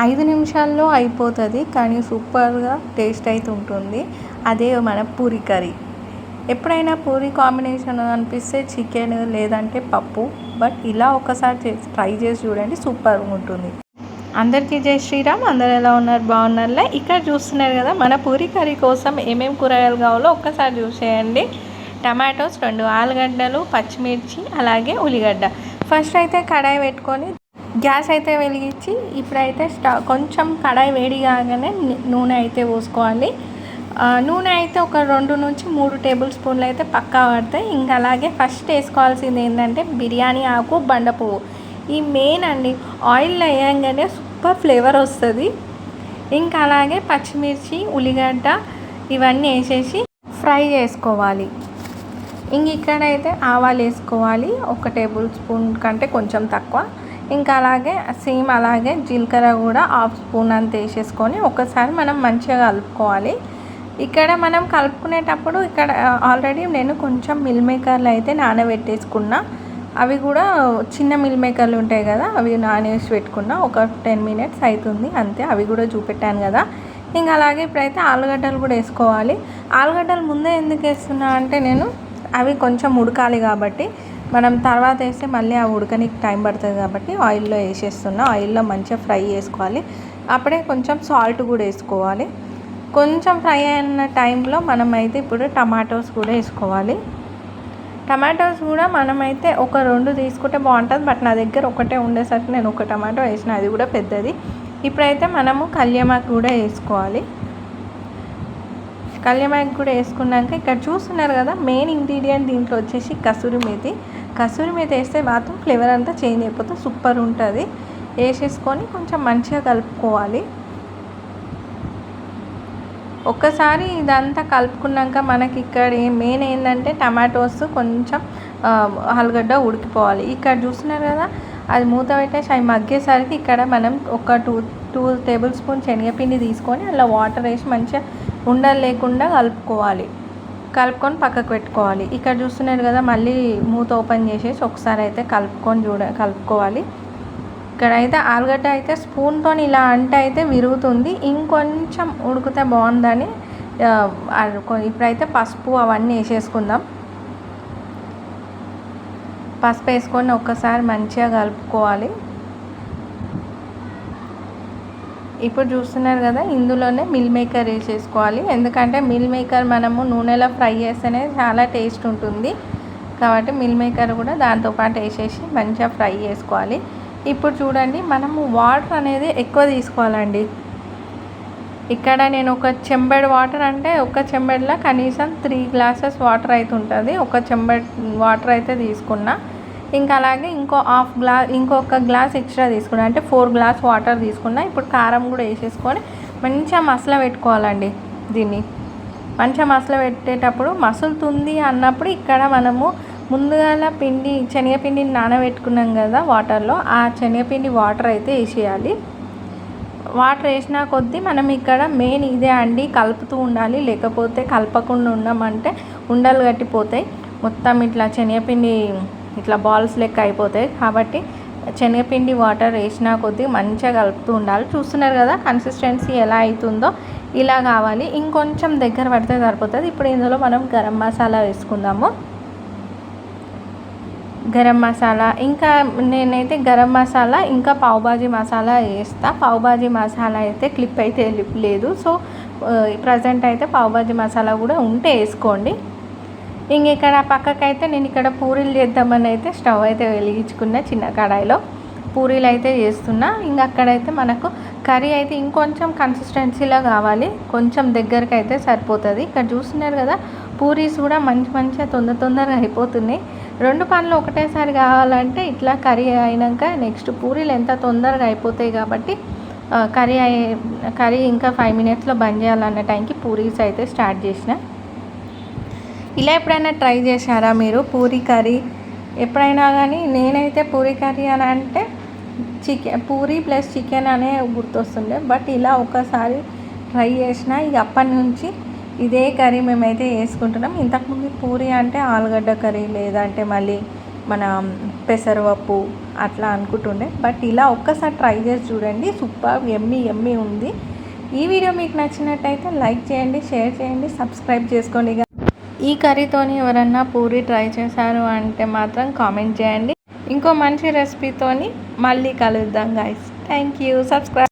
5 నిమిషాల్లో అయిపోతుంది, కానీ సూపర్గా టేస్ట్ అయితే ఉంటుంది. అదే మన పూరి కర్రీ. ఎప్పుడైనా పూరి కాంబినేషన్ అనిపిస్తే చికెన్ లేదంటే పప్పు, బట్ ఇలా ఒకసారి ట్రై చేసి చూడండి, సూపర్గా ఉంటుంది. అందరికీ జై శ్రీరామ్. అందరు ఎలా ఉన్నారు? బాగున్నారులే. ఇక్కడ చూస్తున్నారు కదా, మన పూరి కర్రీ కోసం ఏమేమి కూరగాయలు కావాలో ఒక్కసారి చూసేయండి. టమాటోస్ 2, ఆలుగడ్డలు, పచ్చిమిర్చి, అలాగే ఉల్లిగడ్డ. ఫస్ట్ అయితే కడాయి పెట్టుకొని గ్యాస్ అయితే వెలిగించి, ఇప్పుడైతే కొంచెం కడాయి వేడి కాగానే నూనె అయితే పోసుకోవాలి. నూనె అయితే ఒక 2 నుంచి 3 టేబుల్ స్పూన్లు అయితే పక్కా పడతాయి. ఇంకా అలాగే ఫస్ట్ వేసుకోవాల్సింది ఏంటంటే బిర్యానీ ఆకు, బండ పువ్వు. ఈ మెయిన్ అండి, ఆయిల్లో వేయంగానే సూపర్ ఫ్లేవర్ వస్తుంది. ఇంకా అలాగే పచ్చిమిర్చి, ఉల్లిగడ్డ ఇవన్నీ వేసేసి ఫ్రై చేసుకోవాలి. ఇంక ఇక్కడైతే ఆవాలు వేసుకోవాలి, 1 టేబుల్ స్పూన్ కంటే కొంచెం తక్కువ. ఇంకా అలాగే సేమ్ అలాగే జీలకర్ర కూడా 1/2 స్పూన్ అంత వేసేసుకొని ఒకసారి మనం మంచిగా కలుపుకోవాలి. ఇక్కడ మనం కలుపుకునేటప్పుడు ఇక్కడ ఆల్రెడీ నేను కొంచెం మిల్ మేకర్లు అయితే నానబెట్టేసుకున్నా. అవి కూడా చిన్న మిల్ మేకర్లు ఉంటాయి కదా, అవి నానేసి పెట్టుకున్నా. ఒక 10 మినిట్స్ అవుతుంది అంతే, అవి కూడా చూపెట్టాను కదా. ఇంకా అలాగే ఇప్పుడైతే ఆలుగడ్డలు కూడా వేసుకోవాలి. ఆలుగడ్డలు ముందే ఎందుకు వేస్తున్నా అంటే నేను అవి కొంచెం ఉడకాలి కాబట్టి, మనం తర్వాత వేస్తే మళ్ళీ అవి ఉడకనికి టైం పడుతుంది కాబట్టి ఆయిల్లో వేసేస్తున్నా. ఆయిల్లో మంచిగా ఫ్రై చేసుకోవాలి. అప్పుడే కొంచెం సాల్ట్ కూడా వేసుకోవాలి. కొంచెం ఫ్రై అయిన టైంలో మనమైతే ఇప్పుడు టమాటోస్ కూడా వేసుకోవాలి. టమాటోస్ కూడా మనమైతే ఒక 2 తీసుకుంటే బాగుంటుంది, బట్ నా దగ్గర ఒకటే ఉండేసరికి నేను 1 టమాటో వేసిన, అది కూడా పెద్దది. ఇప్పుడైతే మనము కల్యమాకు కూడా వేసుకోవాలి. కల్యమాకు కూడా వేసుకున్నాక ఇక్కడ చూస్తున్నారు కదా, మెయిన్ ఇంగ్రీడియంట్ దీంట్లో వచ్చేసి కసూరి మేతి. కసూరి మేతి వేస్తే మాత్రం ఫ్లేవర్ అంతా చేంజ్ అయిపోతే సూపర్ ఉంటుంది. వేసేసుకొని కొంచెం మంచిగా కలుపుకోవాలి. ఒక్కసారి ఇదంతా కలుపుకున్నాక మనకి ఇక్కడ మెయిన్ ఏంటంటే టమాటోస్ కొంచెం ఆలుగడ్డ ఉడికిపోవాలి. ఇక్కడ చూస్తున్నారు కదా, అది మూత పెట్టేసి అవి మగ్గేసరికి ఇక్కడ మనం ఒక 2 టేబుల్ స్పూన్ శనగపిండి తీసుకొని అలా వాటర్ వేసి మంచిగా ఉండలు లేకుండా కలుపుకొని పక్కకు పెట్టుకోవాలి. ఇక్కడ చూస్తున్నారు కదా, మళ్ళీ మూత ఓపెన్ చేసేసి ఒకసారి అయితే కలుపుకోవాలి. ఇక్కడైతే ఆలుగడ్డ అయితే స్పూన్తో ఇలా అయితే విరుగుతుంది. ఇంకొంచెం ఉడికితే బాగుందని ఇప్పుడైతే పసుపు అవన్నీ వేసేసుకుందాం. పసుపు వేసుకొని ఒక్కసారి మంచిగా కలుపుకోవాలి. ఇప్పుడు చూస్తున్నారు కదా, ఇందులోనే మిల్ మేకర్ వేసేసుకోవాలి. ఎందుకంటే మిల్ మేకర్ మనము నూనెలో ఫ్రై చేస్తేనే చాలా టేస్ట్ ఉంటుంది కాబట్టి మిల్ మేకర్ కూడా దాంతోపాటు వేసేసి మంచిగా ఫ్రై చేసుకోవాలి. ఇప్పుడు చూడండి, మనము వాటర్ అనేది ఎక్కువ తీసుకోవాలండి. ఇక్కడ నేను ఒక చెంబెడు వాటర్ అంటే ఒక చెంబెడులో కనీసం 3 గ్లాసెస్ వాటర్ అయితే ఉంటుంది. ఒక చెంబెడు వాటర్ అయితే తీసుకున్నా. ఇంకా అలాగే ఇంకొక గ్లాస్ ఎక్స్ట్రా తీసుకున్నా, అంటే 4 గ్లాస్ వాటర్ తీసుకున్నా. ఇప్పుడు కారం కూడా వేసేసుకొని మంచిగా మసల పెట్టుకోవాలండి. దీన్ని మంచిగా మసల పెట్టేటప్పుడు మసులుతుంది అన్నప్పుడు ఇక్కడ మనము ముందుగా శనగపిండిని నానబెట్టుకున్నాం కదా వాటర్లో, ఆ శనగపిండి వాటర్ అయితే వేసేయాలి. వాటర్ వేసిన కొద్దీ మనం ఇక్కడ మెయిన్ ఇదే అండి, కలుపుతూ ఉండాలి. లేకపోతే కలపకుండా ఉన్నామంటే ఉండలు కట్టిపోతాయి, మొత్తం ఇట్లా శనగపిండి ఇట్లా బాల్స్ లెక్క అయిపోతాయి. కాబట్టి శనగపిండి వాటర్ వేసిన కొద్దీ మంచిగా కలుపుతూ ఉండాలి. చూస్తున్నారు కదా కన్సిస్టెన్సీ ఎలా అవుతుందో, ఇలా కావాలి. ఇంకొంచెం దగ్గర పడితే సరిపోతుంది. ఇప్పుడు ఇందులో మనం గరం మసాలా వేసుకుందాము. గరం మసాలా, ఇంకా నేనైతే గరం మసాలా ఇంకా పావుబాజీ మసాలా వేస్తా. పావుబాజీ మసాలా అయితే క్లిప్ అయితే లేదు, సో ప్రజెంట్ అయితే పావుబాజీ మసాలా కూడా ఉంటే వేసుకోండి. ఇంక ఇక్కడ పక్కకైతే నేను ఇక్కడ పూరీలు చేద్దామని అయితే స్టవ్ అయితే వెలిగించుకున్న, చిన్న కడాయిలో పూరీలు అయితే చేస్తున్నా. ఇంక అక్కడైతే మనకు కర్రీ అయితే ఇంకొంచెం కన్సిస్టెన్సీలో కావాలి, కొంచెం దగ్గరకు అయితే సరిపోతుంది. ఇక్కడ చూస్తున్నారు కదా, పూరీస్ కూడా మంచిగా తొందరగా అయిపోతున్నాయి. 2 పనులు ఒకటేసారి కావాలంటే ఇట్లా కర్రీ అయినాక నెక్స్ట్ పూరీలు ఎంత తొందరగా అయిపోతాయి కాబట్టి కర్రీ ఇంకా 5 మినిట్స్లో బంద్ చేయాలన్న టైంకి పూరీస్ అయితే స్టార్ట్ చేసిన. ఇలా ఎప్పుడైనా ట్రై చేశారా మీరు పూరీ కర్రీ? ఎప్పుడైనా కానీ నేనైతే పూరీ కర్రీ అని అంటే పూరీ ప్లస్ చికెన్ అనే గుర్తొస్తుండే, బట్ ఇలా ఒకసారి ట్రై చేసిన. ఇక అప్పటి నుంచి ఇదే కర్రీ మేమైతే వేసుకుంటున్నాం. ఇంతకుముందు పూరీ అంటే ఆలుగడ్డ కర్రీ, లేదంటే మళ్ళీ మన పెసరపప్పు అట్లా అనుకుంటుండే. బట్ ఇలా ఒక్కసారి ట్రై చేసి చూడండి, సూపర్ ఎమ్మీ ఎమ్మీ ఉంది. ఈ వీడియో మీకు నచ్చినట్టయితే లైక్ చేయండి, షేర్ చేయండి, సబ్స్క్రైబ్ చేసుకోండి. ఈ కర్రీతోని ఎవరన్నా పూరి ట్రై చేశారు అంటే మాత్రం కామెంట్ చేయండి. ఇంకో మంచి రెసిపీతోని మళ్ళీ కలుద్దాం గైస్. Thank you. సబ్స్క్రైబ్.